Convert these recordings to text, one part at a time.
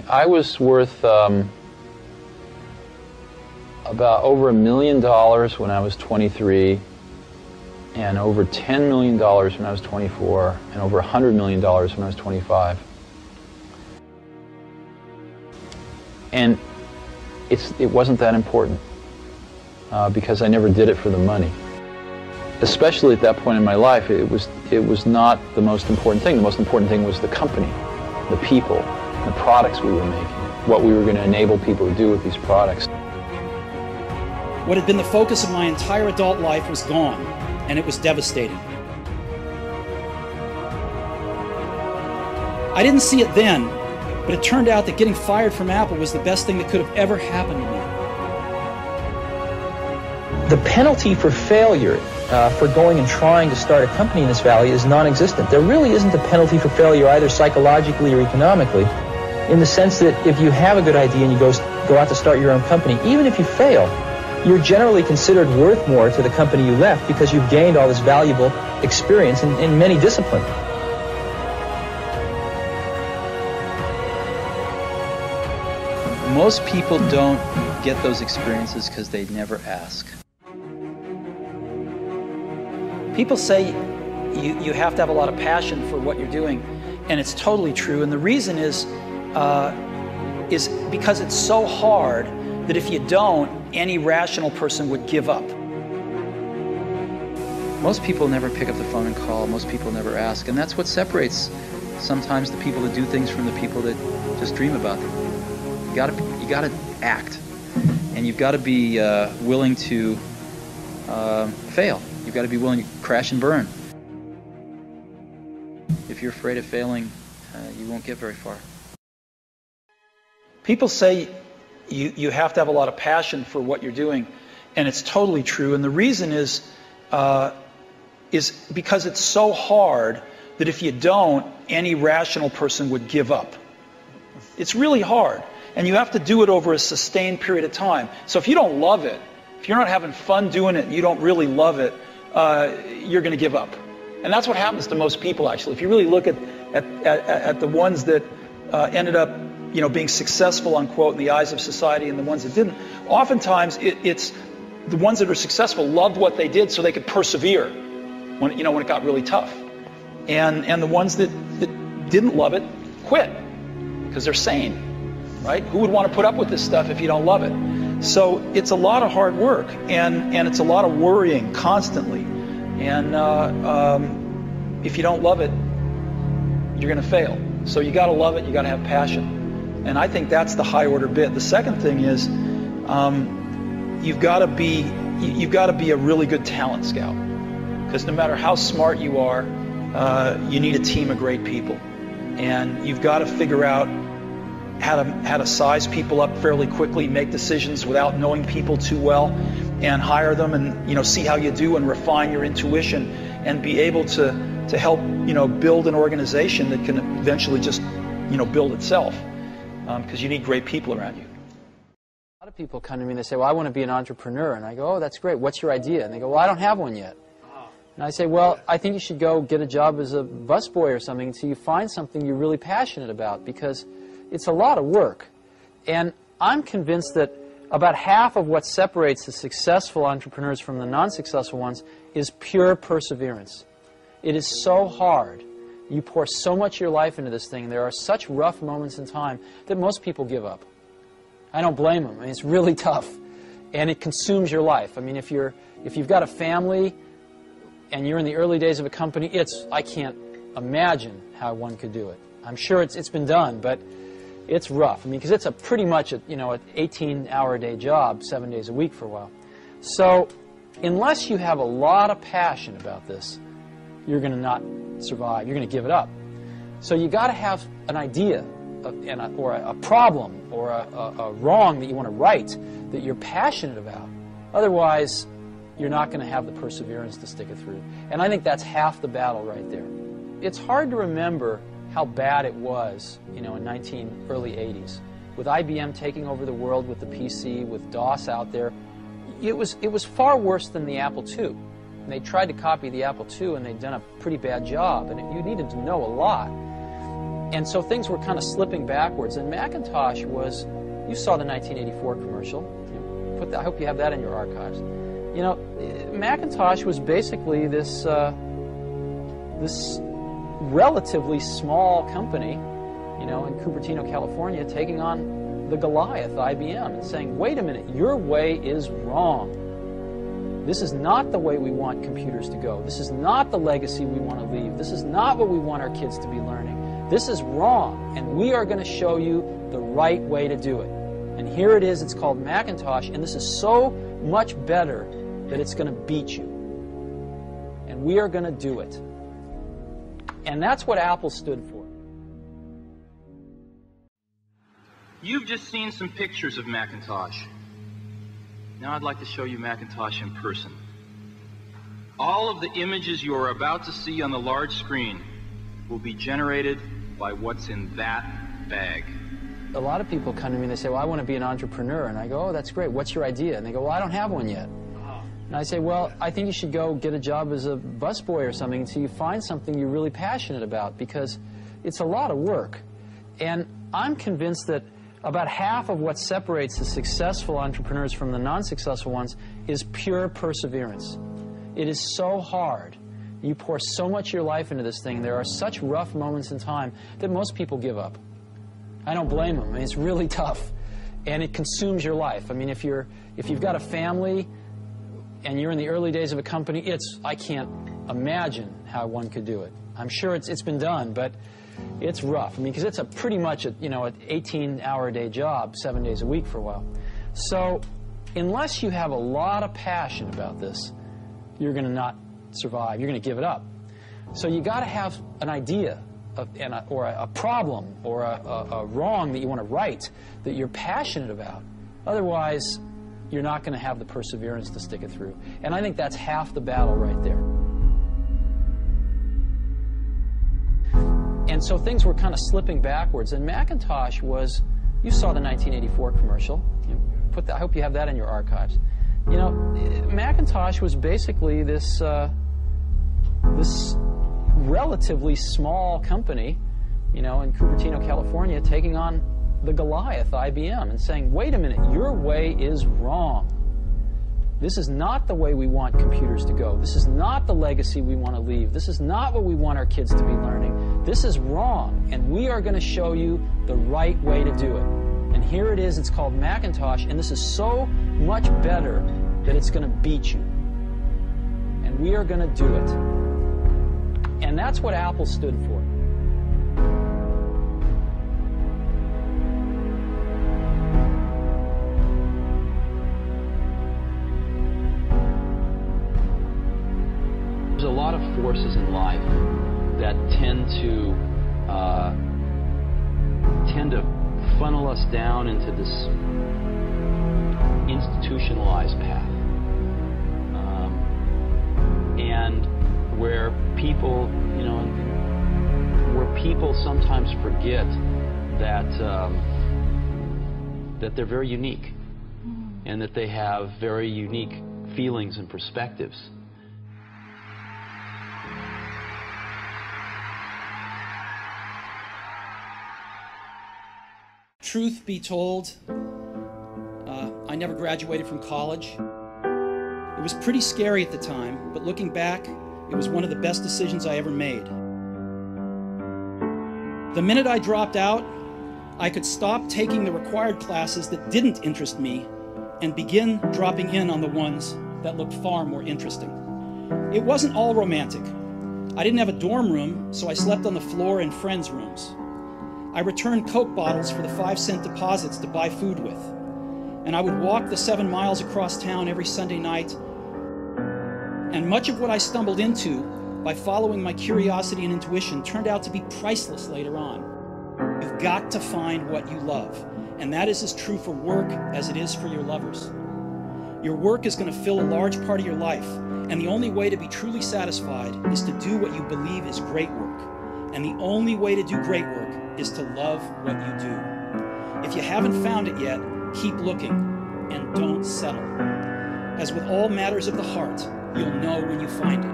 I was worth about over $1 million when I was 23, and over $10 million when I was 24, and over $100 million when I was 25. And it wasn't that important because I never did it for the money. Especially at that point in my life, it was not the most important thing. The most important thing was the company, the people, the products we were making, what we were going to enable people to do with these products. What had been the focus of my entire adult life was gone, and it was devastating. I didn't see it then, but it turned out that getting fired from Apple was the best thing that could have ever happened to me. The penalty for failure for going and trying to start a company in this valley is non-existent. There really isn't a penalty for failure either psychologically or economically, in the sense that if you have a good idea and you go out to start your own company, even if you fail, you're generally considered worth more to the company you left because you've gained all this valuable experience in many disciplines. Most people don't get those experiences because they never ask. People say you have to have a lot of passion for what you're doing, and it's totally true. And the reason is because it's so hard that if you don't, any rational person would give up. Most people never pick up the phone and call. Most people never ask, and that's what separates sometimes the people that do things from the people that just dream about them. You gotta act, and you've got to be willing to fail. You've got to be willing to crash and burn. If you're afraid of failing, you won't get very far. People say you have to have a lot of passion for what you're doing, and it's totally true. And the reason is because it's so hard that if you don't, any rational person would give up. It's really hard, and you have to do it over a sustained period of time. So if you don't love it, if you're not having fun doing it and you don't really love it, you're going to give up. And that's what happens to most people, actually. If you really look at the ones that ended up being successful, unquote, in the eyes of society, and the ones that didn't, oftentimes it's the ones that are successful loved what they did so they could persevere when it got really tough. And the ones that didn't love it quit because they're sane, right? Who would want to put up with this stuff if you don't love it? So it's a lot of hard work, and it's a lot of worrying constantly. And if you don't love it, you're going to fail. So you got to love it. You got to have passion. And I think that's the high order bit. The second thing is you've got to be a really good talent scout, because no matter how smart you are, you need a team of great people, and you've got to figure out how to size people up fairly quickly, make decisions without knowing people too well, and hire them, and see how you do, and refine your intuition, and be able to help build an organization that can eventually just build itself, because you need great people around you. A lot of people come to me and they say, well, I want to be an entrepreneur, and I go, oh, that's great, what's your idea? And they go, well, I don't have one yet. And I say, well, I think you should go get a job as a busboy or something until you find something you're really passionate about, because it's a lot of work. And I'm convinced that about half of what separates the successful entrepreneurs from the non-successful ones is pure perseverance. It is so hard. You pour so much of your life into this thing, and there are such rough moments in time that most people give up. I don't blame them. I mean, it's really tough, and it consumes your life. I mean, if you've got a family and you're in the early days of a company, I can't imagine how one could do it. I'm sure it's been done, but it's rough. I mean, because it's pretty much an 18-hour-a-day job, 7 days a week for a while. So unless you have a lot of passion about this, you're going to not survive. You're going to give it up. So you got to have an idea or a problem or a wrong that you want to right that you're passionate about. Otherwise, you're not going to have the perseverance to stick it through. And I think that's half the battle right there. It's hard to remember how bad it was, in early 80s, with IBM taking over the world with the PC, with DOS out there. It was far worse than the Apple II. And they tried to copy the Apple II, and they'd done a pretty bad job, and you needed to know a lot. And so things were kind of slipping backwards. And Macintosh was, you saw the 1984 commercial. I hope you have that in your archives. You know, Macintosh was basically this this relatively small company, you know, in Cupertino, California, taking on the Goliath, IBM, and saying, wait a minute, your way is wrong. This is not the way we want computers to go. This is not the legacy we want to leave. This is not what we want our kids to be learning. This is wrong, and we are going to show you the right way to do it. And here it is, it's called Macintosh, and this is so much better that it's going to beat you. And we are going to do it. And that's what Apple stood for. You've just seen some pictures of Macintosh. Now I'd like to show you Macintosh in person. All of the images you are about to see on the large screen will be generated by what's in that bag. A lot of people come to me and they say, well, I want to be an entrepreneur. And I go, oh, that's great. What's your idea? And they go, well, I don't have one yet. And I say, well, I think you should go get a job as a busboy or something until you find something you're really passionate about, because it's a lot of work. And I'm convinced that about half of what separates the successful entrepreneurs from the non-successful ones is pure perseverance. It is so hard. You pour so much of your life into this thing. There are such rough moments in time that most people give up. I don't blame them. I mean, it's really tough, and it consumes your life. I mean, if you've got a family and you're in the early days of a company, I can't imagine how one could do it. I'm sure it's been done, but it's rough. I mean, because it's pretty much an 18-hour-a-day job, 7 days a week for a while. So unless you have a lot of passion about this, you're going to not survive. You're going to give it up. So you got to have an idea or a problem or a wrong that you want to right that you're passionate about. Otherwise, you're not going to have the perseverance to stick it through. And I think that's half the battle right there. And so things were kind of slipping backwards. And Macintosh was, you saw the 1984 commercial. I hope you have that in your archives. You know, Macintosh was basically this relatively small company, you know, in Cupertino, California, taking on the Goliath, IBM, and saying, wait a minute, your way is wrong. This is not the way we want computers to go. This is not the legacy we want to leave. This is not what we want our kids to be learning. This is wrong, and we are going to show you the right way to do it. And here it is, it's called Macintosh, and this is so much better that it's going to beat you. And we are going to do it. And that's what Apple stood for. There's a lot of forces in life that tend to funnel us down into this institutionalized path, and where people, where people sometimes forget that that they're very unique, and that they have very unique feelings and perspectives. Truth be told, I never graduated from college. It was pretty scary at the time, but looking back, it was one of the best decisions I ever made. The minute I dropped out, I could stop taking the required classes that didn't interest me and begin dropping in on the ones that looked far more interesting. It wasn't all romantic. I didn't have a dorm room, so I slept on the floor in friends' rooms. I returned Coke bottles for the 5-cent deposits to buy food with. And I would walk the 7 miles across town every Sunday night. And much of what I stumbled into by following my curiosity and intuition turned out to be priceless later on. You've got to find what you love. And that is as true for work as it is for your lovers. Your work is going to fill a large part of your life. And the only way to be truly satisfied is to do what you believe is great work. And the only way to do great work is to love what you do. If you haven't found it yet, keep looking and don't settle. As with all matters of the heart, you'll know when you find it.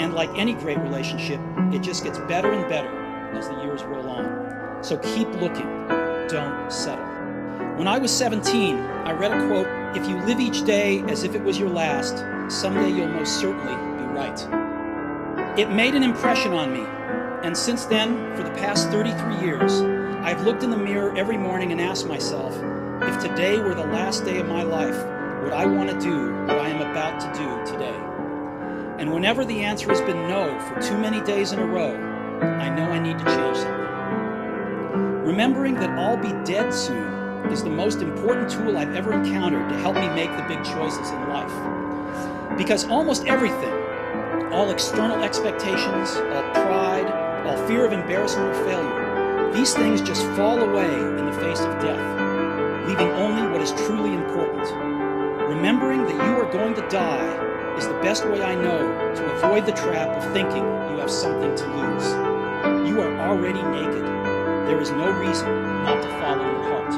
And like any great relationship, it just gets better and better as the years roll on. So keep looking, don't settle. When I was 17, I read a quote, "If you live each day as if it was your last, someday you'll most certainly be right." It made an impression on me, and since then, for the past 33 years, I've looked in the mirror every morning and asked myself, if today were the last day of my life, would I want to do what I am about to do today? And whenever the answer has been no for too many days in a row, I know I need to change something. Remembering that I'll be dead soon is the most important tool I've ever encountered to help me make the big choices in life. Because almost everything, all external expectations, all pride, all fear of embarrassment or failure, these things just fall away in the face of death, leaving only what is truly important. Remembering that you are going to die is the best way I know to avoid the trap of thinking you have something to lose. You are already naked. There is no reason not to follow your heart.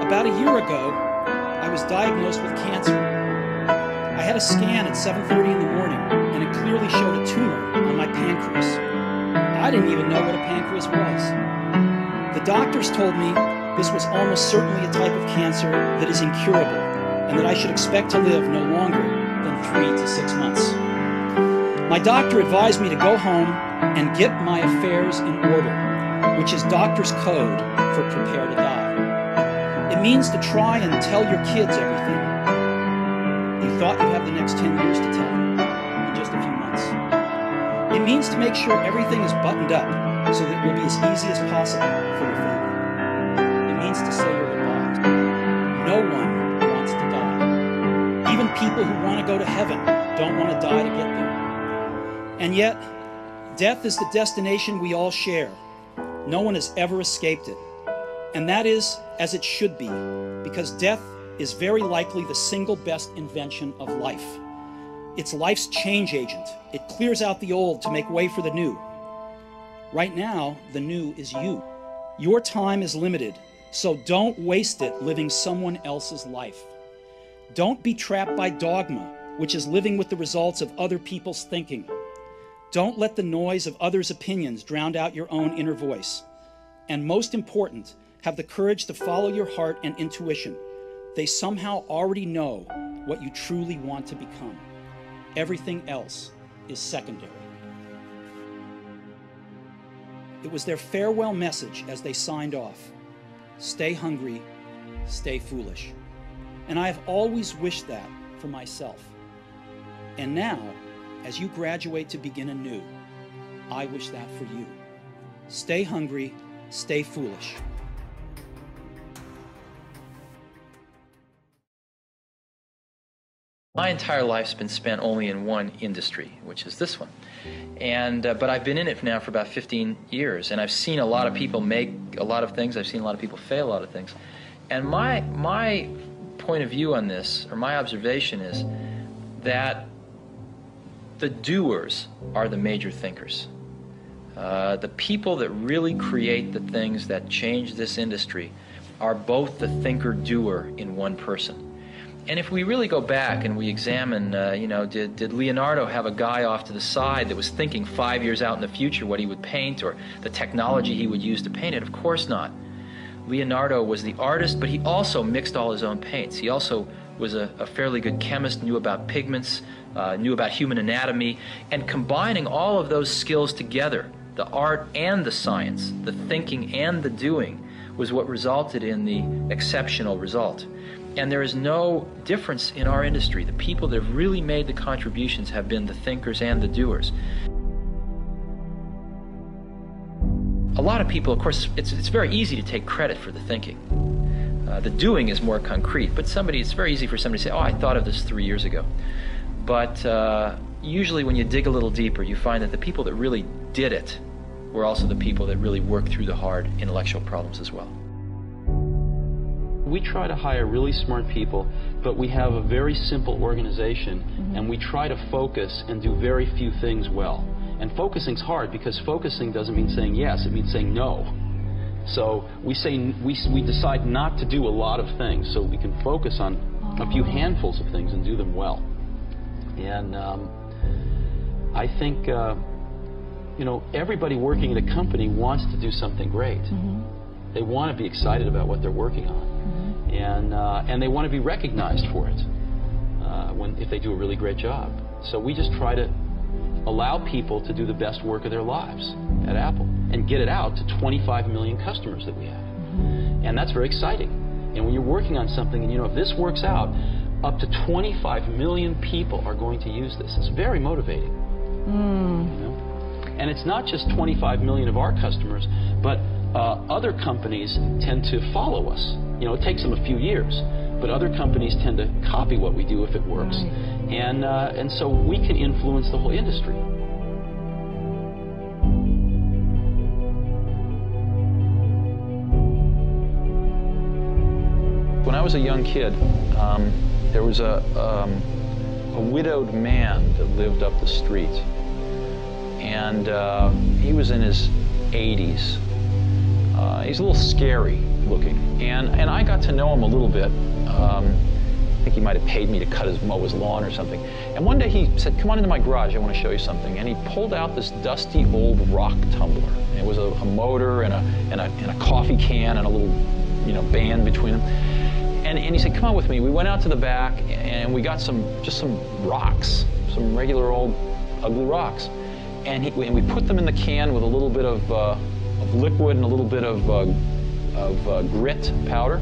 About a year ago, I was diagnosed with cancer. I had a scan at 7:30 in the morning, and it clearly showed a tumor on my pancreas. I didn't even know what a pancreas was. The doctors told me this was almost certainly a type of cancer that is incurable, and that I should expect to live no longer than 3 to 6 months. My doctor advised me to go home and get my affairs in order, which is doctor's code for prepare to die. It means to try and tell your kids everything you thought you'd have the next 10 years to tell them in just a few months. It means to make sure everything is buttoned up so that it will be as easy as possible for your family. It means to say your goodbyes. No one wants to die. Even people who want to go to heaven don't want to die to get there. And yet, death is the destination we all share. No one has ever escaped it. And that is as it should be, because death is very likely the single best invention of life. It's life's change agent. It clears out the old to make way for the new. Right now, the new is you. Your time is limited, so don't waste it living someone else's life. Don't be trapped by dogma, which is living with the results of other people's thinking. Don't let the noise of others' opinions drown out your own inner voice. And most important, have the courage to follow your heart and intuition. They somehow already know what you truly want to become. Everything else is secondary. It was their farewell message as they signed off. Stay hungry, stay foolish. And I have always wished that for myself. And now, as you graduate to begin anew, I wish that for you. Stay hungry, stay foolish. My entire life's been spent only in one industry, which is this one. And but I've been in it now for about 15 years, and I've seen a lot of people make a lot of things. I've seen a lot of people fail a lot of things. And my point of view on this, or my observation, is that the doers are the major thinkers. The people that really create the things that change this industry are both the thinker-doer in one person. And if we really go back and we examine, did Leonardo have a guy off to the side that was thinking 5 years out in the future what he would paint or the technology he would use to paint it? Of course not. Leonardo was the artist, but he also mixed all his own paints. He also was a fairly good chemist, knew about pigments, knew about human anatomy, and combining all of those skills together, the art and the science, the thinking and the doing, was what resulted in the exceptional result. And there is no difference in our industry. The people that have really made the contributions have been the thinkers and the doers. A lot of people, of course, it's very easy to take credit for the thinking. The doing is more concrete, but it's very easy for somebody to say, oh, I thought of this 3 years ago. But usually when you dig a little deeper, you find that the people that really did it were also the people that really worked through the hard intellectual problems as well. We try to hire really smart people, but we have a very simple organization, and we try to focus and do very few things well. And focusing's hard, because focusing doesn't mean saying yes, it means saying no. So we decide not to do a lot of things so we can focus on a few handfuls of things and do them well. And I think you know, everybody working at a company wants to do something great. They want to be excited about what they're working on, and they want to be recognized for it if they do a really great job. So we just try to allow people to do the best work of their lives at Apple and get it out to 25 million customers that we have. And that's very exciting. And when you're working on something and you know if this works out, up to 25 million people are going to use this. It's very motivating. You know? And it's not just 25 million of our customers, but other companies tend to follow us. You know, it takes them a few years, but other companies tend to copy what we do if it works. And so we can influence the whole industry. When I was a young kid, there was a widowed man that lived up the street, and he was in his 80s. He's a little scary looking, and I got to know him a little bit. I think he might have paid me to mow his lawn or something. And one day he said, "Come on into my garage, I want to show you something." And he pulled out this dusty old rock tumbler. And it was a motor and a coffee can and a little, you know, band between them. And he said, "Come on with me." We went out to the back and we got just some rocks, some regular old ugly rocks. And we put them in the can with a little bit of liquid and a little bit of grit powder.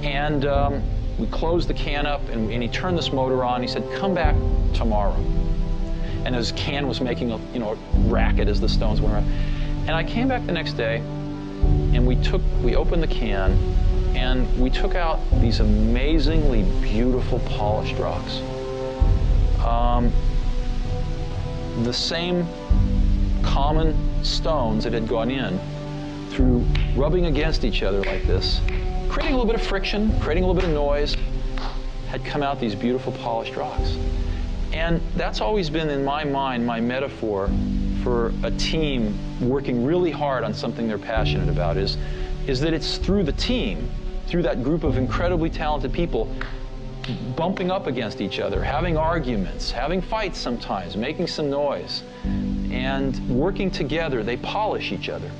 And we closed the can up and he turned this motor on. He said, "Come back tomorrow." And his can was making a, you know, racket as the stones went around. And I came back the next day and we opened the can and we took out these amazingly beautiful polished rocks. The same common stones that had gone in through rubbing against each other like this, creating a little bit of friction, creating a little bit of noise, had come out these beautiful polished rocks. And that's always been in my mind my metaphor for a team working really hard on something they're passionate about is that it's through the team, through that group of incredibly talented people bumping up against each other, having arguments, having fights sometimes, making some noise, and working together, they polish each other.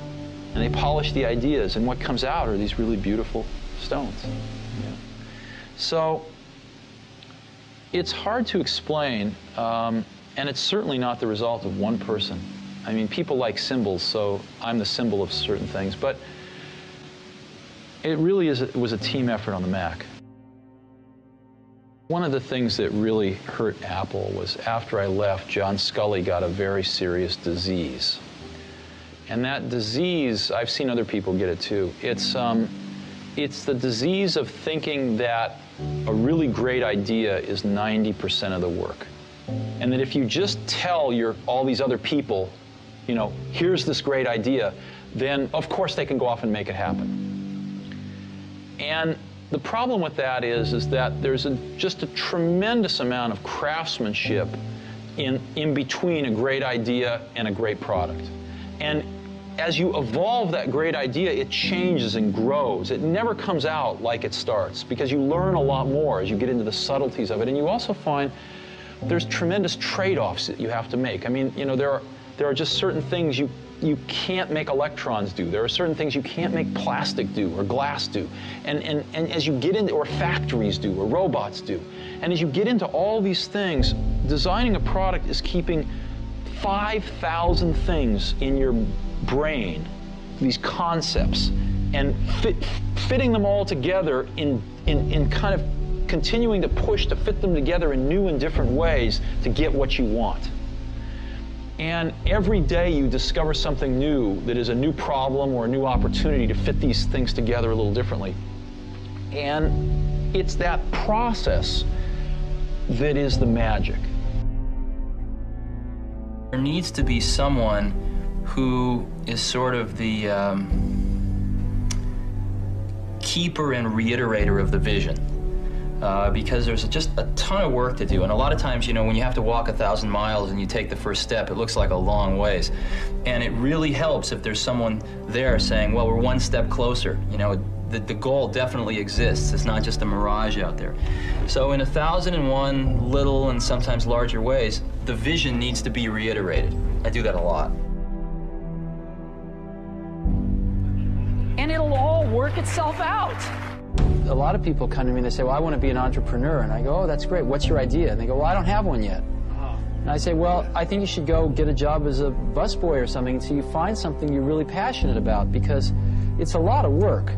And they polish the ideas, and what comes out are these really beautiful stones. Yeah. So it's hard to explain, and it's certainly not the result of one person. I mean, people like symbols, so I'm the symbol of certain things, but it really was a team effort on the Mac. One of the things that really hurt Apple was after I left, John Sculley got a very serious disease. And that disease, I've seen other people get it too. It's the disease of thinking that a really great idea is 90% of the work. And that if you just tell all these other people, you know, here's this great idea, then of course they can go off and make it happen. And the problem with that is that there's just a tremendous amount of craftsmanship in between a great idea and a great product. And as you evolve that great idea, it changes and grows. It never comes out like it starts because you learn a lot more as you get into the subtleties of it. And you also find there's tremendous trade-offs that you have to make. I mean, you know, there are just certain things you can't make electrons do. There are certain things you can't make plastic do or glass do. And as you get into, or factories do, or robots do. And as you get into all these things, designing a product is keeping 5,000 things in your brain, these concepts, and fitting them all together in kind of continuing to push to fit them together in new and different ways to get what you want. And every day you discover something new that is a new problem or a new opportunity to fit these things together a little differently. And it's that process that is the magic. There needs to be someone who is sort of the keeper and reiterator of the vision. Because there's just a ton of work to do. And a lot of times, you know, when you have to walk 1,000 miles and you take the first step, it looks like a long ways. And it really helps if there's someone there saying, well, we're one step closer. You know, the goal definitely exists. It's not just a mirage out there. So in 1,001 little and sometimes larger ways, the vision needs to be reiterated. I do that a lot. work itself out. A lot of people come to me and they say, well, I want to be an entrepreneur. And I go, oh, that's great. What's your idea? And they go, well, I don't have one yet. And I say, well, I think you should go get a job as a busboy or something until you find something you're really passionate about, because it's a lot of work.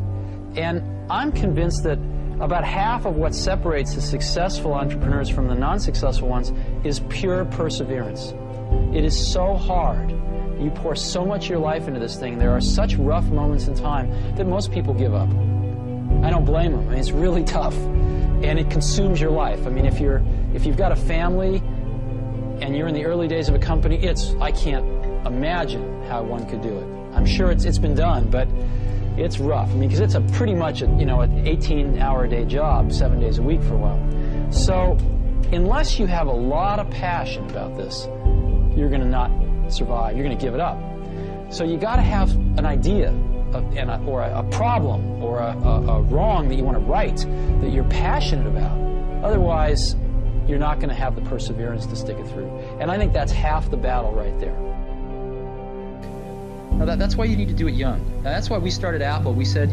And I'm convinced that about half of what separates the successful entrepreneurs from the non-successful ones is pure perseverance. It is so hard. You pour so much of your life into this thing. There are such rough moments in time that most people give up. I don't blame them. I mean, it's really tough, and it consumes your life. I mean, if you've got a family and you're in the early days of a company, I can't imagine how one could do it. I'm sure it's been done, but it's rough. I mean, because it's pretty much an 18-hour-a-day job, 7 days a week for a while. So unless you have a lot of passion about this, you're going to not survive. You're going to give it up. So you got to have an idea or a problem or a wrong that you want to right that you're passionate about. Otherwise, you're not going to have the perseverance to stick it through. And I think that's half the battle right there. Now that's why you need to do it young. Now that's why we started Apple. We said,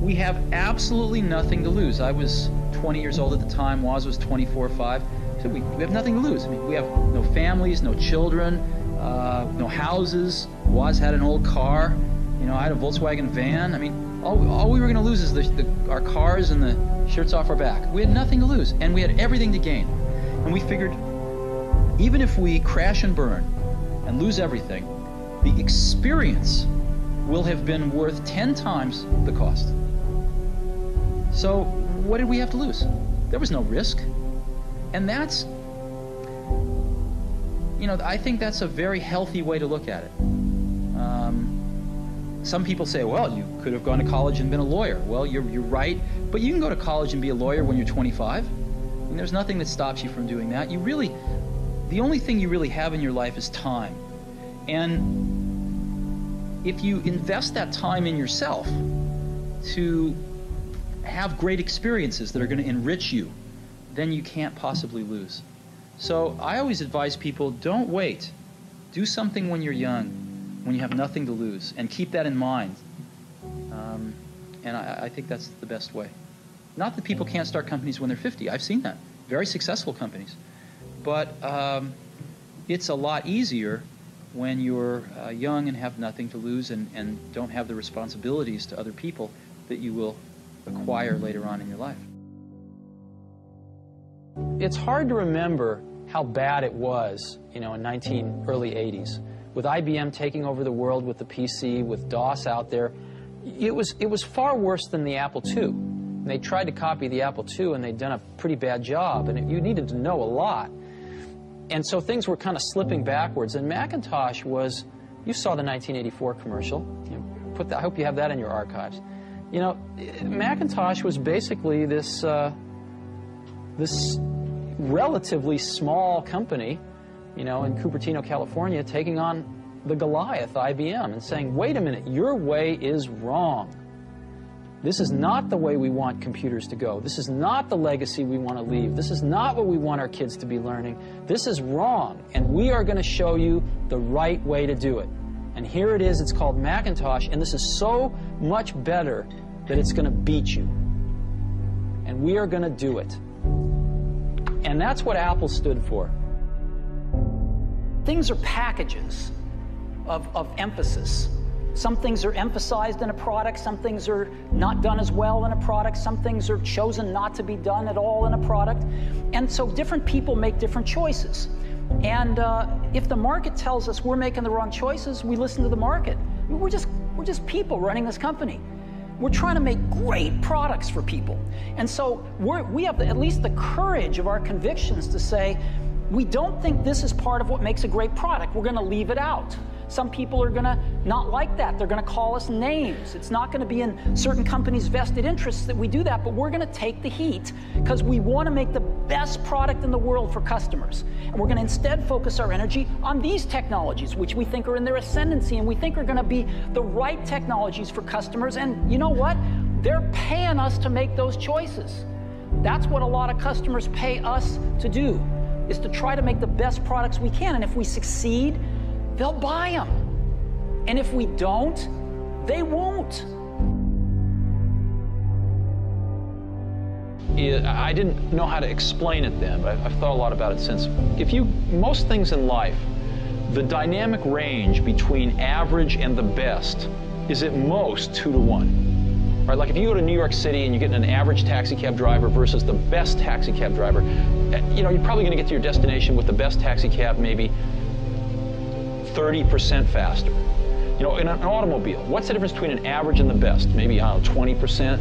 we have absolutely nothing to lose. I was 20 years old at the time. Woz was 24 or 5. So we have nothing to lose. I mean, we have no families, no children, no houses. Woz had an old car. I had a Volkswagen van. I mean, all we were going to lose is our cars and the shirts off our back. We had nothing to lose, and we had everything to gain. And we figured, even if we crash and burn and lose everything, the experience will have been worth 10 times the cost. So what did we have to lose? There was no risk. And that's, I think that's a very healthy way to look at it. Some people say, well, you could have gone to college and been a lawyer. Well, you're right, but you can go to college and be a lawyer when you're 25. And there's nothing that stops you from doing that. The only thing you really have in your life is time. And if you invest that time in yourself to have great experiences that are going to enrich you, then you can't possibly lose. So I always advise people, don't wait. Do something when you're young, when you have nothing to lose, and keep that in mind. And I think that's the best way. Not that people can't start companies when they're 50. I've seen that. Very successful companies. But it's a lot easier when you're young and have nothing to lose and don't have the responsibilities to other people that you will acquire later on in your life. It's hard to remember how bad it was, in early 80s. With IBM taking over the world with the PC, with DOS out there, it was far worse than the Apple II. And they tried to copy the Apple II, and they'd done a pretty bad job, and you needed to know a lot. And so things were kind of slipping backwards. And Macintosh was, you saw the 1984 commercial. I hope you have that in your archives. Macintosh was basically this relatively small company, in Cupertino, California, taking on the Goliath, IBM, and saying, wait a minute, your way is wrong. This is not the way we want computers to go. This is not the legacy we want to leave. This is not what we want our kids to be learning. This is wrong, and we are going to show you the right way to do it. And here it is. It's called Macintosh, and this is so much better that it's going to beat you. And we are going to do it. And that's what Apple stood for. Things are packages of emphasis. Some things are emphasized in a product, some things are not done as well in a product, some things are chosen not to be done at all in a product. And so different people make different choices. And if the market tells us we're making the wrong choices, we listen to the market. We're just people running this company. We're trying to make great products for people. And so we have at least the courage of our convictions to say, we don't think this is part of what makes a great product. We're going to leave it out. Some people are going to not like that. They're going to call us names. It's not going to be in certain companies' vested interests that we do that, but we're going to take the heat because we want to make the best product in the world for customers. And we're going to instead focus our energy on these technologies, which we think are in their ascendancy and we think are going to be the right technologies for customers. And you know what? They're paying us to make those choices. That's what a lot of customers pay us to do, is to try to make the best products we can. And if we succeed, they'll buy them. And if we don't, they won't. I didn't know how to explain it then, but I've thought a lot about it since. Most things in life, the dynamic range between average and the best is at most 2 to 1. Right? Like if you go to New York City and you get an average taxi cab driver versus the best taxi cab driver, you're probably going to get to your destination with the best taxi cab maybe 30% faster. In an automobile, what's the difference between an average and the best? Maybe, I don't know, 20%.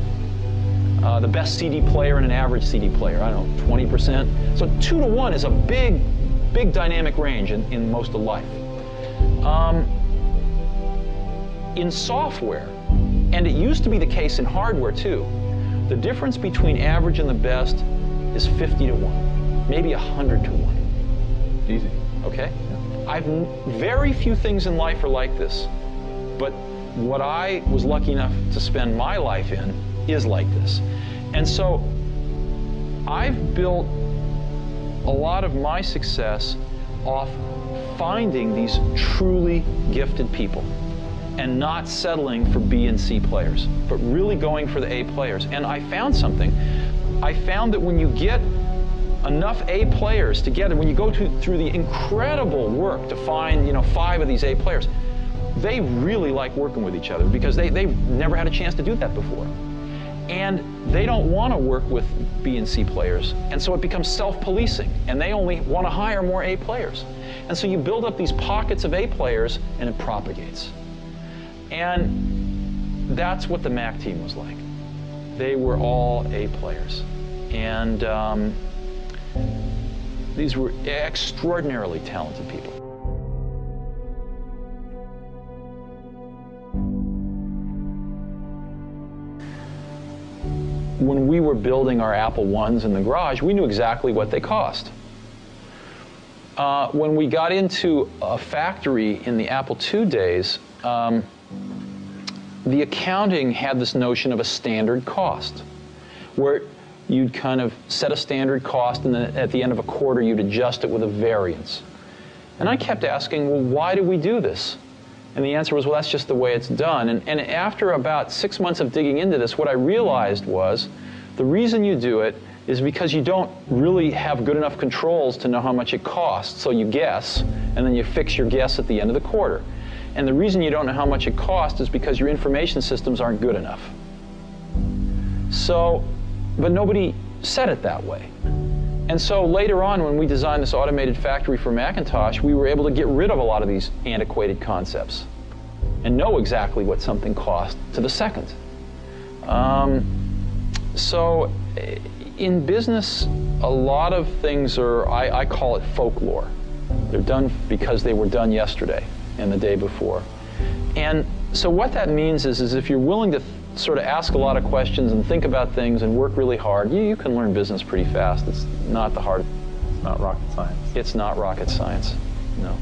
The best CD player and an average CD player, I don't know, 20%. So 2 to 1 is a big, big dynamic range in most of life. In software, and it used to be the case in hardware too, the difference between average and the best is 50 to 1, maybe 100 to 1. Easy. Okay? Very few things in life are like this, but what I was lucky enough to spend my life in is like this. And so I've built a lot of my success off finding these truly gifted people and not settling for B and C players, but really going for the A players. And I found something. I found that when you get enough A players together, when you go through the incredible work to find 5 of these A players, they really like working with each other because they've never had a chance to do that before. And they don't want to work with B and C players. And so it becomes self-policing, and they only want to hire more A players. And so you build up these pockets of A players, and it propagates. And that's what the Mac team was like. They were all A players. And these were extraordinarily talented people. When we were building our Apple I's in the garage, we knew exactly what they cost. When we got into a factory in the Apple II days, the accounting had this notion of a standard cost, where you'd kind of set a standard cost, and then at the end of a quarter, you'd adjust it with a variance. And I kept asking, well, why do we do this? And the answer was, well, that's just the way it's done. And after about 6 months of digging into this, what I realized was the reason you do it is because you don't really have good enough controls to know how much it costs. So you guess, and then you fix your guess at the end of the quarter. And the reason you don't know how much it costs is because your information systems aren't good enough. So, but nobody said it that way. And so later on, when we designed this automated factory for Macintosh, we were able to get rid of a lot of these antiquated concepts and know exactly what something cost to the second. So in business, a lot of things are, I call it folklore. They're done because they were done yesterday and the day before. And so what that means is if you're willing to sort of ask a lot of questions and think about things and work really hard, you can learn business pretty fast. It's not the hard. It's not rocket science. It's not rocket science, no.